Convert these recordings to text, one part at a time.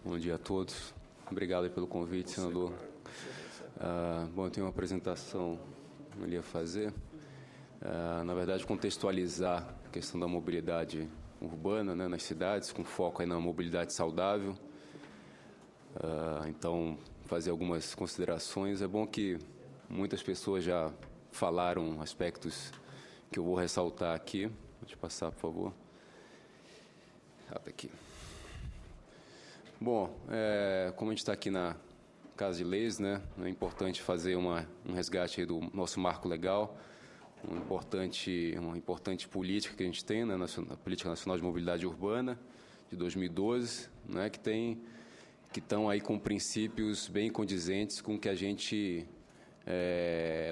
Bom dia a todos. Obrigado aí pelo convite, senador. Bom, eu tenho uma apresentação que eu ia fazer. Na verdade, contextualizar a questão da mobilidade urbana, né, nas cidades, com foco aí na mobilidade saudável. Então, fazer algumas considerações. É bom que muitas pessoas já falaram aspectos que eu vou ressaltar aqui. Pode passar, por favor. Tá aqui. Bom, como a gente está aqui na Casa de Leis, né, é importante fazer um resgate aí do nosso marco legal, uma importante política que a gente tem, né, a Política Nacional de Mobilidade Urbana, de 2012, né, que estão aí com princípios bem condizentes com o que a gente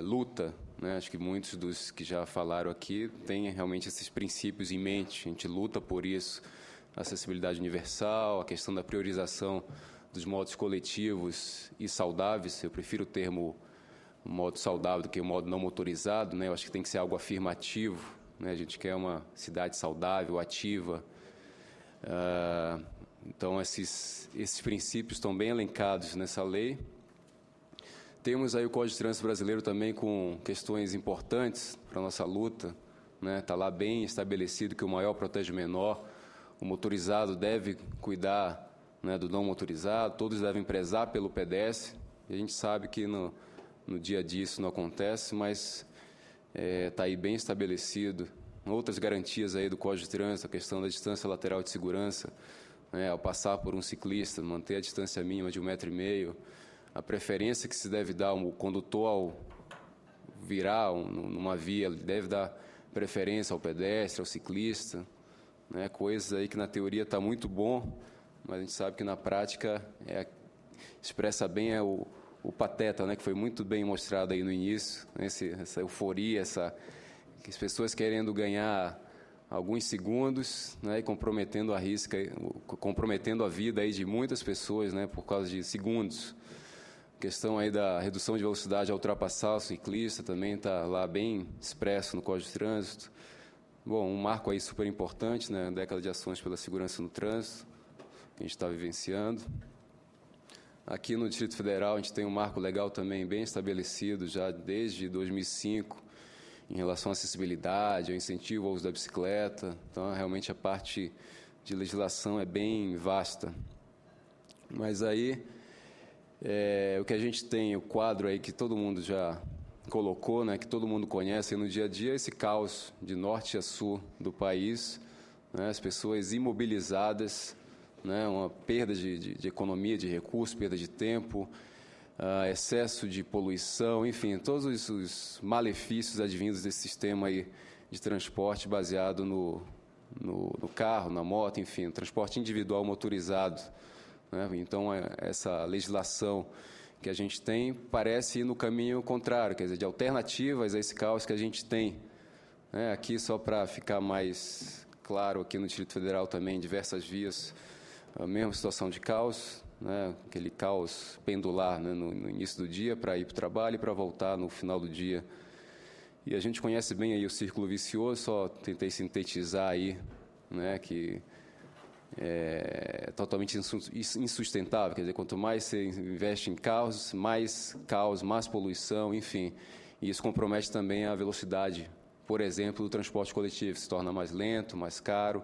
luta, né? Acho que muitos dos que já falaram aqui têm realmente esses princípios em mente. A gente luta por isso, a acessibilidade universal, a questão da priorização dos modos coletivos e saudáveis. Eu prefiro o termo modo saudável do que o modo não motorizado, né? Eu acho que tem que ser algo afirmativo, né? A gente quer uma cidade saudável, ativa. Então, esses princípios estão bem elencados nessa lei. Temos aí o Código de Trânsito Brasileiro também com questões importantes para a nossa luta, né? Está lá bem estabelecido que o maior protege o menor, o motorizado deve cuidar, né, do não motorizado, todos devem prezar pelo pedestre. E a gente sabe que no dia a dia isso não acontece, mas está aí bem estabelecido. Outras garantias aí do Código de Trânsito, a questão da distância lateral de segurança, né, ao passar por um ciclista, manter a distância mínima de 1,5 m, a preferência que se deve dar ao condutor ao virar numa via, ele deve dar preferência ao pedestre, ao ciclista, né, coisas aí que na teoria está muito bom, mas a gente sabe que na prática expressa bem o pateta, né, que foi muito bem mostrado aí no início, né, essa euforia, que as pessoas querendo ganhar alguns segundos, né, e comprometendo a vida aí de muitas pessoas, né, por causa de segundos. A questão aí da redução de velocidade ao ultrapassar o ciclista também está lá bem expresso no Código de Trânsito. Bom, um marco aí super importante, né, década de ações pela segurança no trânsito, que a gente está vivenciando. Aqui no Distrito Federal a gente tem um marco legal também bem estabelecido já desde 2005 em relação à acessibilidade, ao incentivo ao uso da bicicleta. Então, realmente a parte de legislação é bem vasta. Mas aí, o que a gente tem, o quadro aí que todo mundo já colocou, né, que todo mundo conhece no dia a dia, esse caos de norte a sul do país, né, as pessoas imobilizadas, né, uma perda de economia, de recursos, perda de tempo, excesso de poluição, enfim, todos os malefícios advindos desse sistema aí de transporte baseado no carro, na moto, enfim, transporte individual motorizado, né? Então, essa legislação que a gente tem parece ir no caminho contrário, quer dizer, de alternativas a esse caos que a gente tem, né? Aqui, só para ficar mais claro, aqui no Distrito Federal também, diversas vias, a mesma situação de caos, né, aquele caos pendular, né, no início do dia para ir para o trabalho e para voltar no final do dia. E a gente conhece bem aí o círculo vicioso, só tentei sintetizar aí, né, que é totalmente insustentável. Quer dizer, quanto mais você investe em caos, mais poluição, enfim. E isso compromete também a velocidade, por exemplo, do transporte coletivo, se torna mais lento, mais caro.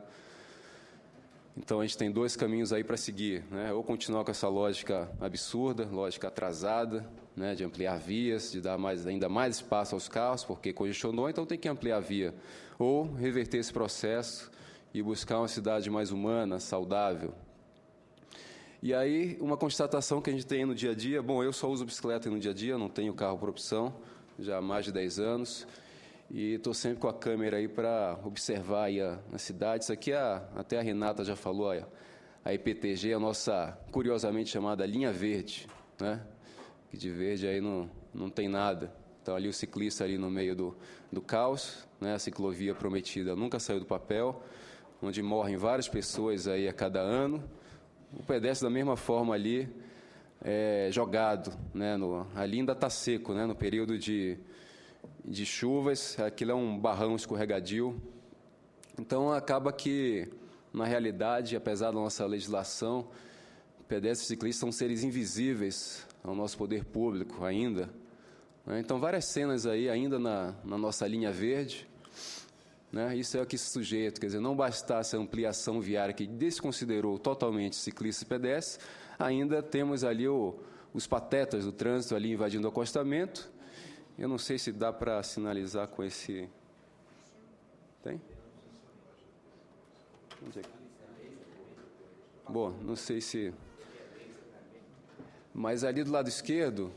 Então, a gente tem dois caminhos aí para seguir, né? Ou continuar com essa lógica absurda, lógica atrasada, né, de ampliar vias, de dar ainda mais espaço aos carros, porque congestionou, então tem que ampliar a via. Ou reverter esse processo e buscar uma cidade mais humana, saudável. E aí, uma constatação que a gente tem no dia a dia, bom, eu só uso bicicleta no dia a dia, não tenho carro por opção, já há mais de 10 anos, e estou sempre com a câmera aí para observar aí a cidade. Isso aqui, até a Renata já falou, a IPTG, a nossa, curiosamente chamada linha verde, né? Que de verde aí não tem nada. Então, ali o ciclista ali no meio do caos, né? A ciclovia prometida nunca saiu do papel, onde morrem várias pessoas aí a cada ano. O pedestre, da mesma forma, ali, jogado, né? Ali ainda está seco, né? No período de chuvas, aquilo é um barrão escorregadio. Então, acaba que, na realidade, apesar da nossa legislação, pedestres e ciclistas são seres invisíveis ao nosso poder público ainda, né? Então, várias cenas aí ainda na nossa linha verde, né? Isso é o que se sujeito, quer dizer, não bastasse a ampliação viária que desconsiderou totalmente ciclistas e pedestres, ainda temos ali os patetas do trânsito ali invadindo o acostamento. Eu não sei se dá para sinalizar com esse... Tem? Onde é que... Bom, não sei se... Mas ali do lado esquerdo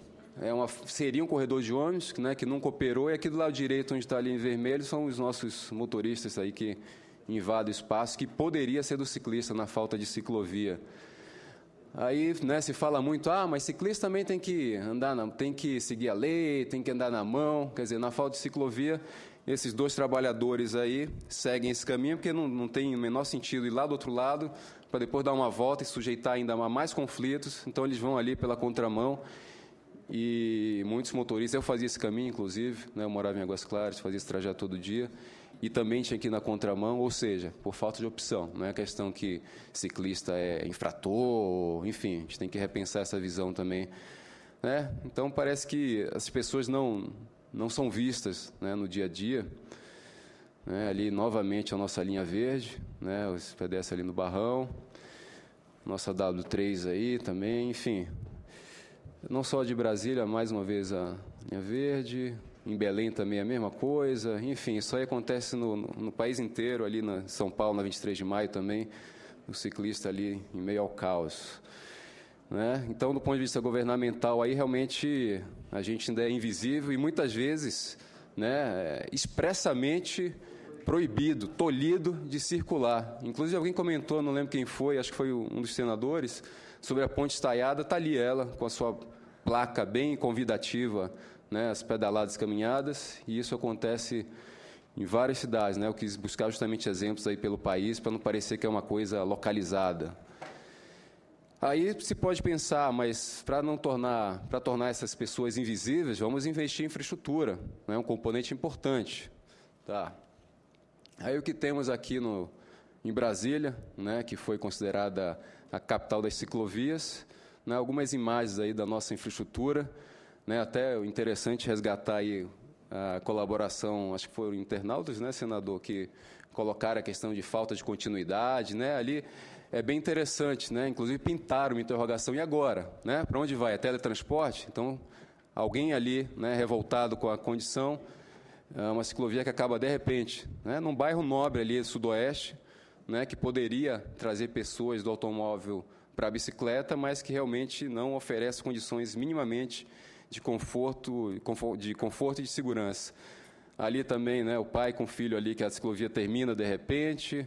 seria um corredor de ônibus, né, que nunca operou, e aqui do lado direito, onde está ali em vermelho, são os nossos motoristas aí que invadem o espaço, que poderia ser do ciclista na falta de ciclovia. Aí, né, se fala muito, mas ciclista também tem que tem que seguir a lei, tem que andar na mão. Quer dizer, na falta de ciclovia, esses dois trabalhadores aí seguem esse caminho, porque não tem o menor sentido ir lá do outro lado, para depois dar uma volta e sujeitar ainda mais conflitos. Então, eles vão ali pela contramão. E muitos motoristas, eu fazia esse caminho, inclusive, né, eu morava em Águas Claras, fazia esse trajeto todo dia, e também tinha que ir na contramão, ou seja, por falta de opção. Não é a questão que ciclista é infrator, enfim, a gente tem que repensar essa visão também, né? Então, parece que as pessoas não são vistas, né, no dia a dia, né? Ali, novamente, a nossa linha verde, né, os pedestres ali no Barrão, nossa W3 aí também, enfim... Não só de Brasília, mais uma vez a linha verde, em Belém também a mesma coisa, enfim, isso aí acontece no país inteiro, ali em São Paulo, na 23 de maio também, o ciclista ali em meio ao caos, né? Então, do ponto de vista governamental, aí realmente a gente ainda é invisível e muitas vezes, né, expressamente proibido, tolhido de circular. Inclusive, alguém comentou, não lembro quem foi, acho que foi um dos senadores, sobre a ponte estaiada, está ali ela, com a sua placa bem convidativa, né, as pedaladas caminhadas, e isso acontece em várias cidades, né? Eu quis buscar justamente exemplos aí pelo país, para não parecer que é uma coisa localizada. Aí se pode pensar, mas para tornar essas pessoas invisíveis, vamos investir em infraestrutura, né, um componente importante. Tá. Aí o que temos aqui em Brasília, né, que foi considerada a capital das ciclovias, né, algumas imagens aí da nossa infraestrutura, né, até interessante resgatar aí a colaboração, acho que foram internautas, né, senador, que colocaram a questão de falta de continuidade, né, ali é bem interessante, né, inclusive pintaram uma interrogação, e agora, né, para onde vai? É teletransporte? Então, alguém ali, né, revoltado com a condição, uma ciclovia que acaba, de repente, né, num bairro nobre ali, sudoeste, né, que poderia trazer pessoas do automóvel para a bicicleta, mas que realmente não oferece condições minimamente de conforto e de segurança. Ali também, né, o pai com o filho ali, que a ciclovia termina de repente,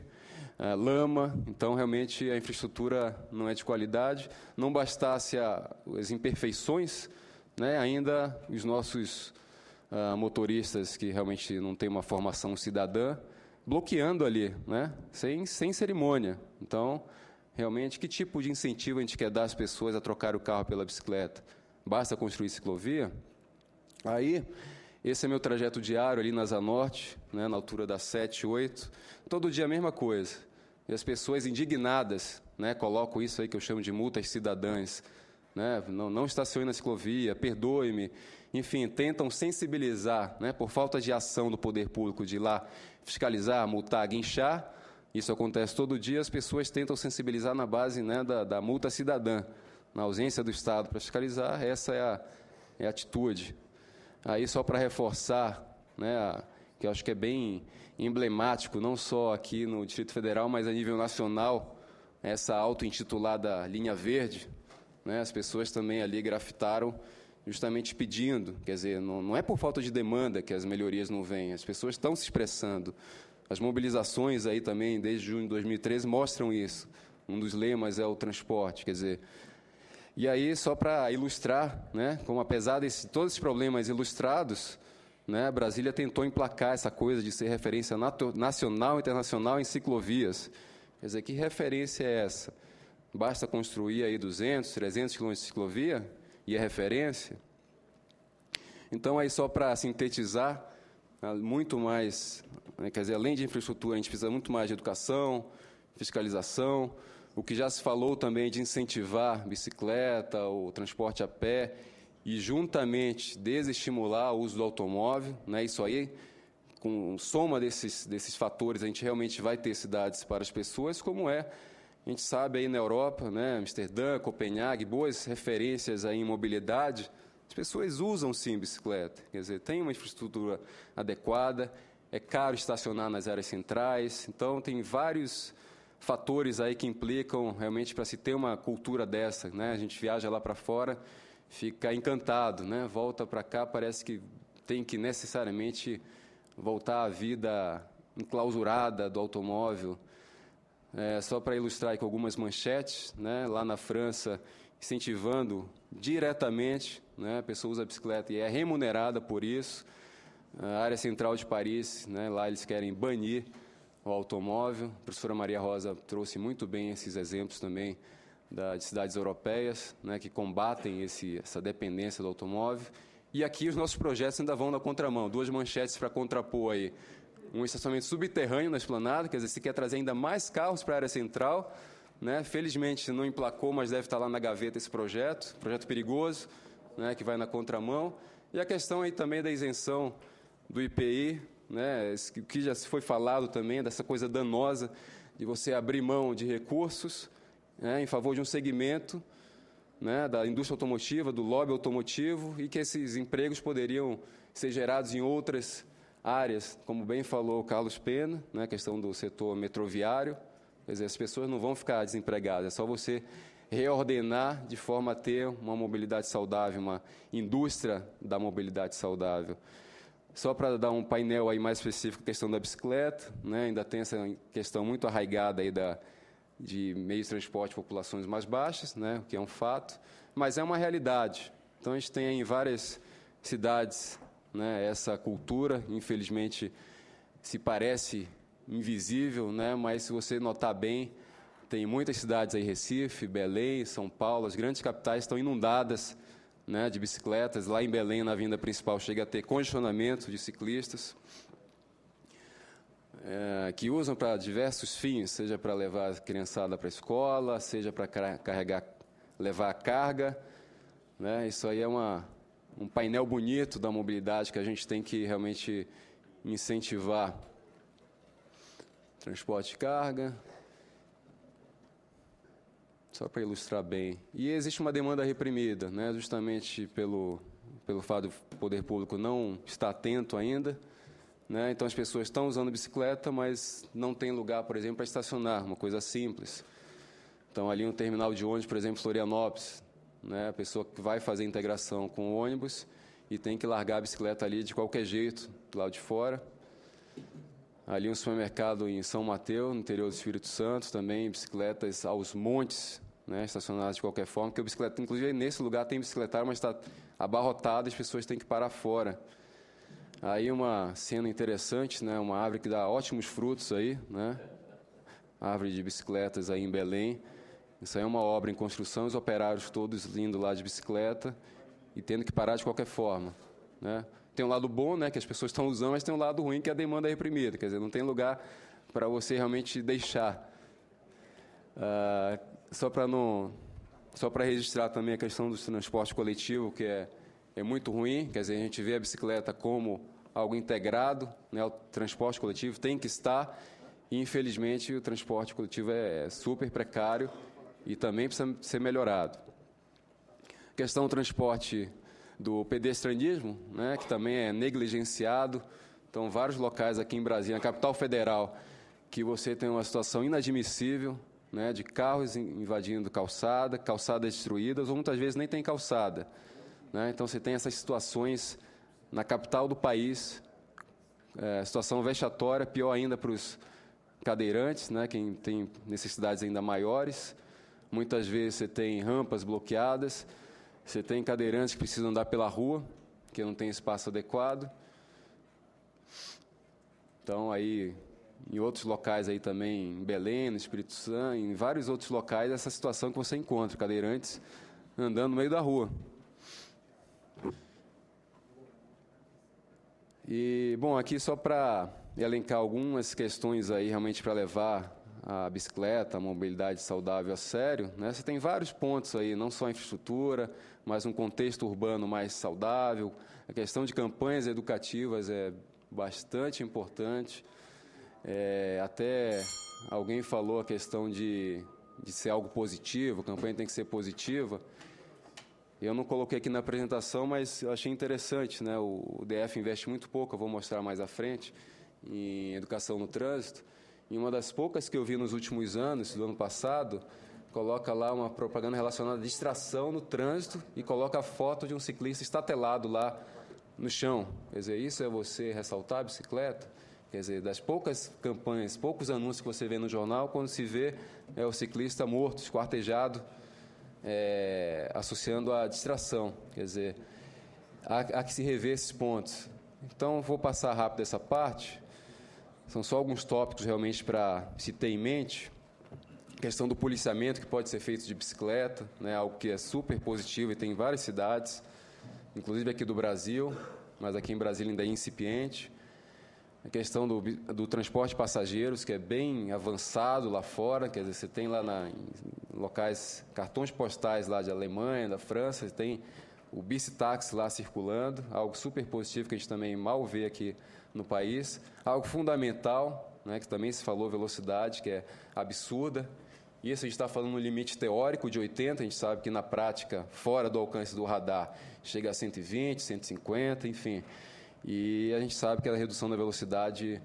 lama, então realmente a infraestrutura não é de qualidade. Não bastasse as imperfeições, né, ainda os nossos motoristas que realmente não têm uma formação cidadã, bloqueando ali, né, sem cerimônia. Então, realmente, que tipo de incentivo a gente quer dar às pessoas a trocar o carro pela bicicleta? Basta construir ciclovia? Aí, esse é meu trajeto diário ali na Asa Norte, né, na altura das 7, 8, todo dia a mesma coisa. E as pessoas indignadas, né, colocam isso aí que eu chamo de multas cidadãs, né, não estacione na ciclovia, perdoe-me, enfim, tentam sensibilizar, né, por falta de ação do poder público de ir lá fiscalizar, multar, guinchar. Isso acontece todo dia, as pessoas tentam sensibilizar na base, né, da multa cidadã. Na ausência do Estado para fiscalizar, essa é a atitude. Aí, só para reforçar, né, que eu acho que é bem emblemático, não só aqui no Distrito Federal, mas a nível nacional, essa auto-intitulada linha verde, né, as pessoas também ali grafitaram justamente pedindo, quer dizer, não é por falta de demanda que as melhorias não vêm, as pessoas estão se expressando. As mobilizações aí também, desde junho de 2013, mostram isso. Um dos lemas é o transporte, quer dizer... E aí, só para ilustrar, né, como apesar de todos esses problemas ilustrados, né, Brasília tentou emplacar essa coisa de ser referência nacional e internacional em ciclovias. Quer dizer, que referência é essa? Basta construir aí 200, 300 quilômetros de ciclovia e é referência? Então, aí só para sintetizar, muito mais, né, quer dizer, além de infraestrutura, a gente precisa muito mais de educação, fiscalização, o que já se falou também de incentivar bicicleta, o transporte a pé e, juntamente, desestimular o uso do automóvel, né? Isso aí, com soma desses fatores, a gente realmente vai ter cidades para as pessoas, como a gente sabe aí na Europa, né? Amsterdã, Copenhague, boas referências aí em mobilidade. As pessoas usam, sim, bicicleta. Quer dizer, tem uma infraestrutura adequada, é caro estacionar nas áreas centrais. Então, tem vários fatores aí que implicam realmente para se ter uma cultura dessa, né? A gente viaja lá para fora, fica encantado, né? Volta para cá, parece que tem que necessariamente voltar à vida enclausurada do automóvel. Só para ilustrar aqui algumas manchetes, né? Lá na França, incentivando diretamente, né? A pessoa usa a bicicleta e é remunerada por isso. A área central de Paris, né? Lá eles querem banir o automóvel. A professora Maria Rosa trouxe muito bem esses exemplos também de cidades europeias, né? Que combatem essa dependência do automóvel. E aqui os nossos projetos ainda vão na contramão. Duas manchetes para contrapor aí. Um estacionamento subterrâneo na esplanada, quer dizer, se quer trazer ainda mais carros para a área central, né? Felizmente não emplacou, mas deve estar lá na gaveta esse projeto perigoso, né? Que vai na contramão. E a questão aí também da isenção do IPI, né? O que já se foi falado também, dessa coisa danosa de você abrir mão de recursos, né? Em favor de um segmento, né? Da indústria automotiva, do lobby automotivo, e que esses empregos poderiam ser gerados em outras áreas, como bem falou o Carlos Pena, né? A questão do setor metroviário. Quer dizer, as pessoas não vão ficar desempregadas, é só você reordenar de forma a ter uma mobilidade saudável, uma indústria da mobilidade saudável. Só para dar um painel aí mais específico, a questão da bicicleta, né? Ainda tem essa questão muito arraigada aí de meios de transporte de populações mais baixas, né? O que é um fato, mas é uma realidade. Então, a gente tem aí em várias cidades, né, essa cultura, infelizmente, se parece invisível, né? Mas se você notar bem, tem muitas cidades aí, Recife, Belém, São Paulo, as grandes capitais estão inundadas, né, de bicicletas. Lá em Belém, na avenida principal, chega a ter congestionamento de ciclistas, que usam para diversos fins, seja para levar a criançada para a escola, seja para levar a carga, né? Isso aí é um painel bonito da mobilidade que a gente tem que realmente incentivar. Transporte de carga, só para ilustrar bem. E existe uma demanda reprimida, né? Justamente pelo fato do poder público não estar atento ainda, né? Então, as pessoas estão usando bicicleta, mas não tem lugar, por exemplo, para estacionar, uma coisa simples. Então, ali um terminal de ônibus, por exemplo, Florianópolis, né? A pessoa que vai fazer a integração com o ônibus e tem que largar a bicicleta ali de qualquer jeito, do lado de fora. Ali um supermercado em São Mateus, no interior do Espírito Santo, também bicicletas aos montes, né? Estacionadas de qualquer forma, porque a bicicleta, inclusive nesse lugar tem bicicletário, mas está abarrotado e as pessoas têm que parar fora. Aí uma cena interessante, né? Uma árvore que dá ótimos frutos aí, né? Árvore de bicicletas aí em Belém. Isso aí é uma obra em construção, os operários todos indo lá de bicicleta e tendo que parar de qualquer forma, né? Tem um lado bom, né, que as pessoas estão usando, mas tem um lado ruim, que é a demanda reprimida. Quer dizer, não tem lugar para você realmente deixar. Só para registrar também a questão do transporte coletivo, que é muito ruim. Quer dizer, a gente vê a bicicleta como algo integrado, né? O transporte coletivo tem que estar, e infelizmente o transporte coletivo é super precário e também precisa ser melhorado. A questão do transporte do pedestrianismo, né, que também é negligenciado. Então, vários locais aqui em Brasília, na capital federal, que você tem uma situação inadmissível, né, de carros invadindo calçadas destruídas, ou muitas vezes nem tem calçada, né? Então, você tem essas situações na capital do país, situação vexatória, pior ainda para os cadeirantes, né, quem tem necessidades ainda maiores. Muitas vezes você tem rampas bloqueadas, você tem cadeirantes que precisam andar pela rua, que não tem espaço adequado. Então, aí, em outros locais aí também, em Belém, no Espírito Santo, em vários outros locais, essa situação que você encontra, cadeirantes andando no meio da rua. E, bom, aqui só para elencar algumas questões aí realmente para levar a bicicleta, a mobilidade saudável a sério, né, você tem vários pontos aí, não só a infraestrutura, mas um contexto urbano mais saudável. A questão de campanhas educativas é bastante importante. Até alguém falou a questão de ser algo positivo, a campanha tem que ser positiva. Eu não coloquei aqui na apresentação, mas eu achei interessante, né? O DF investe muito pouco, eu vou mostrar mais à frente, em educação no trânsito. E uma das poucas que eu vi nos últimos anos, do ano passado, coloca lá uma propaganda relacionada à distração no trânsito e coloca a foto de um ciclista estatelado lá no chão. Quer dizer, isso é você ressaltar a bicicleta? Quer dizer, das poucas campanhas, poucos anúncios que você vê no jornal, quando se vê o ciclista morto, esquartejado, associando a distração. Quer dizer, há que se rever esses pontos. Então, vou passar rápido essa parte. São só alguns tópicos realmente para se ter em mente. A questão do policiamento que pode ser feito de bicicleta, né, algo que é super positivo e tem em várias cidades, inclusive aqui do Brasil, mas aqui em Brasília ainda é incipiente. A questão do transporte de passageiros, que é bem avançado lá fora, quer dizer, você tem lá em locais, cartões postais lá de Alemanha, da França, você tem o bicitaxi lá circulando, algo super positivo que a gente também mal vê aqui no país. Algo fundamental, né, que também se falou, velocidade, que é absurda. Isso a gente está falando no limite teórico de 80, a gente sabe que na prática, fora do alcance do radar, chega a 120, 150, enfim. E a gente sabe que a redução da velocidade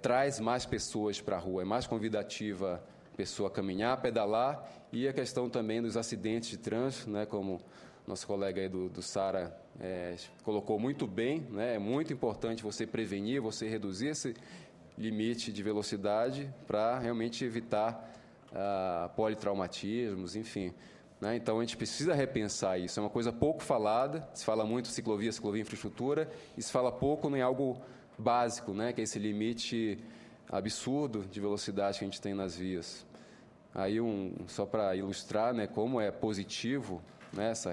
traz mais pessoas para a rua, é mais convidativa a pessoa caminhar, pedalar, e a questão também dos acidentes de trânsito, né, como nosso colega aí do Sara colocou muito bem, né, é muito importante você prevenir, você reduzir esse limite de velocidade para realmente evitar politraumatismos, enfim. Né? Então, a gente precisa repensar isso. É uma coisa pouco falada, se fala muito ciclovia, infraestrutura, e se fala pouco em algo básico, né? Que é esse limite absurdo de velocidade que a gente tem nas vias. Aí, só para ilustrar, né, como é positivo, né, essa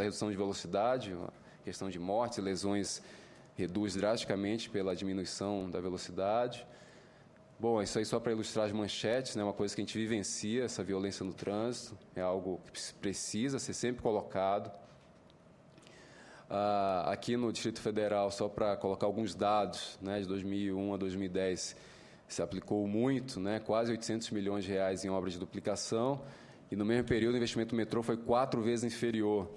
redução de velocidade, a questão de mortes e lesões reduz drasticamente pela diminuição da velocidade. Bom, isso aí só para ilustrar as manchetes, né? Uma coisa que a gente vivencia, essa violência no trânsito, é algo que precisa ser sempre colocado. Aqui no Distrito Federal, só para colocar alguns dados, né, de 2001 a 2010, se aplicou muito, né, quase 800 milhões de reais em obras de duplicação, e no mesmo período o investimento do metrô foi 4 vezes inferior.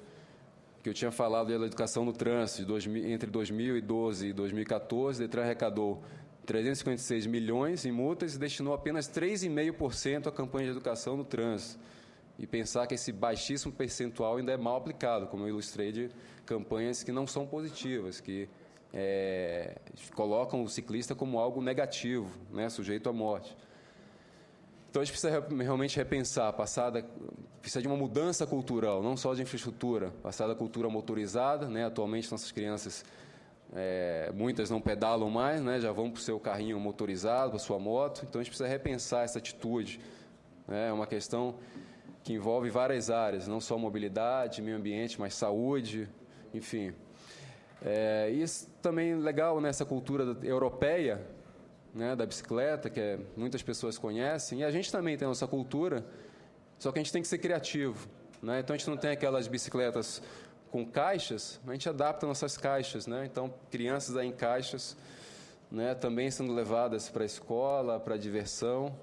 Que eu tinha falado da educação no trânsito, entre 2012 e 2014, o Detran arrecadou 356 milhões em multas e destinou apenas 3,5% à campanha de educação no trânsito. E pensar que esse baixíssimo percentual ainda é mal aplicado, como eu ilustrei, de campanhas que não são positivas, que colocam o ciclista como algo negativo, né, sujeito à morte. Então, a gente precisa realmente repensar, precisa de uma mudança cultural, não só de infraestrutura, passar da cultura motorizada, né, atualmente nossas crianças... muitas não pedalam mais, né, já vão para o seu carrinho motorizado, para a sua moto. Então, a gente precisa repensar essa atitude. É uma questão que envolve várias áreas, não só mobilidade, meio ambiente, mas saúde, enfim. Isso também é legal nessa cultura europeia, né, da bicicleta, que muitas pessoas conhecem, e a gente também tem a nossa cultura, só que a gente tem que ser criativo. Né? Então, a gente não tem aquelas bicicletas com caixas, a gente adapta nossas caixas, né? Então, crianças aí em caixas, né, também sendo levadas para a escola, para a diversão,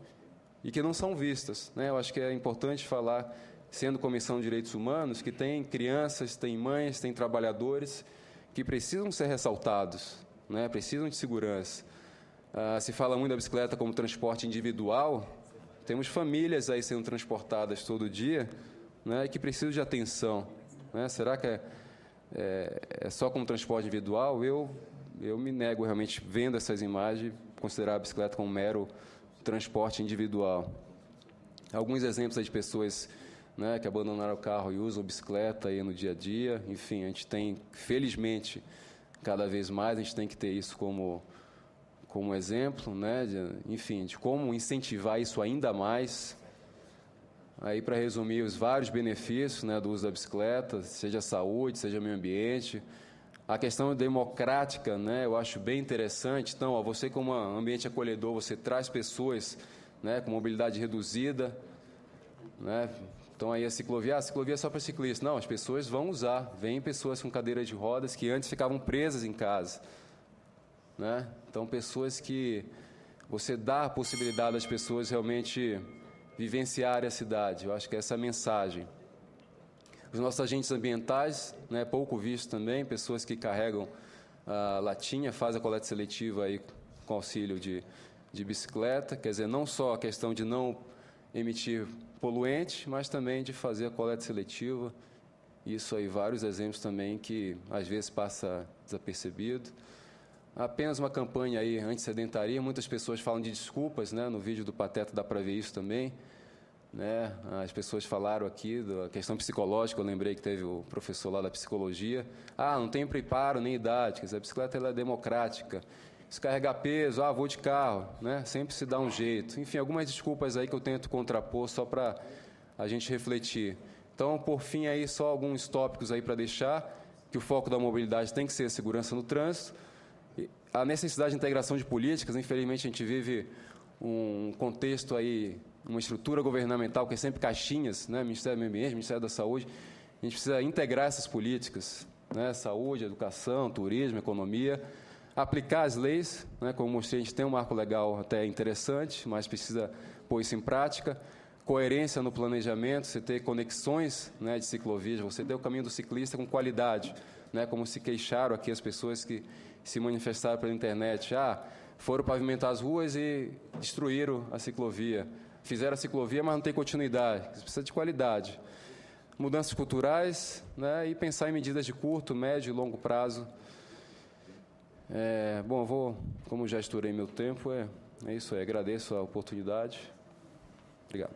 e que não são vistas, né? Eu acho que é importante falar, sendo Comissão de Direitos Humanos, que tem crianças, tem mães, tem trabalhadores que precisam ser ressaltados, né? Precisam de segurança. Se fala muito da bicicleta como transporte individual, temos famílias aí sendo transportadas todo dia, né, que precisam de atenção. Né? Será que é só como transporte individual? Eu me nego realmente, vendo essas imagens, considerar a bicicleta como mero transporte individual. Alguns exemplos aí de pessoas, né, que abandonaram o carro e usam bicicleta aí no dia a dia. Enfim, a gente tem, felizmente, cada vez mais, a gente tem que ter isso como exemplo, né, de como incentivar isso ainda mais. Aí, para resumir, os vários benefícios, né, do uso da bicicleta, seja saúde, seja meio ambiente. A questão democrática, né, eu acho bem interessante. Então, você como um ambiente acolhedor, você traz pessoas, né, com mobilidade reduzida, né? Então, aí a ciclovia é só para ciclistas. Não, as pessoas vão usar. Vêm pessoas com cadeira de rodas que antes ficavam presas em casa, né? Então, pessoas que você dá a possibilidade das pessoas realmente vivenciarem a cidade. Eu acho que essa é a mensagem. Os nossos agentes ambientais, né, pouco visto também, pessoas que carregam a latinha, fazem a coleta seletiva aí com auxílio de bicicleta, quer dizer, não só a questão de não emitir poluente, mas também de fazer a coleta seletiva. Isso aí, vários exemplos também que às vezes passa desapercebido. Apenas uma campanha aí anti-sedentaria, muitas pessoas falam de desculpas, né? No vídeo do Pateta dá para ver isso também, né? As pessoas falaram aqui da questão psicológica, eu lembrei que teve o professor lá da psicologia. Não tem preparo nem idade, quer dizer, a bicicleta ela é democrática. Se carregar peso, vou de carro, né? Sempre se dá um jeito. Enfim, algumas desculpas aí que eu tento contrapor só para a gente refletir. Então, por fim, aí só alguns tópicos aí para deixar, que o foco da mobilidade tem que ser a segurança no trânsito. A necessidade de integração de políticas, infelizmente a gente vive um contexto aí, uma estrutura governamental que é sempre caixinhas, né? Ministério do Meio Ambiente, Ministério da Saúde. A gente precisa integrar essas políticas, né? Saúde, educação, turismo, economia, aplicar as leis, né? Como mostrei, a gente tem um marco legal até interessante, mas precisa pôr isso em prática. Coerência no planejamento, você ter conexões, né, de ciclovias, você ter o caminho do ciclista com qualidade, né? Como se queixaram aqui as pessoas que se manifestaram pela internet. Foram pavimentar as ruas e destruíram a ciclovia. Fizeram a ciclovia, mas não tem continuidade. Precisa de qualidade. Mudanças culturais, né, e pensar em medidas de curto, médio e longo prazo. Bom, como já estourei meu tempo, é isso aí. Agradeço a oportunidade. Obrigado.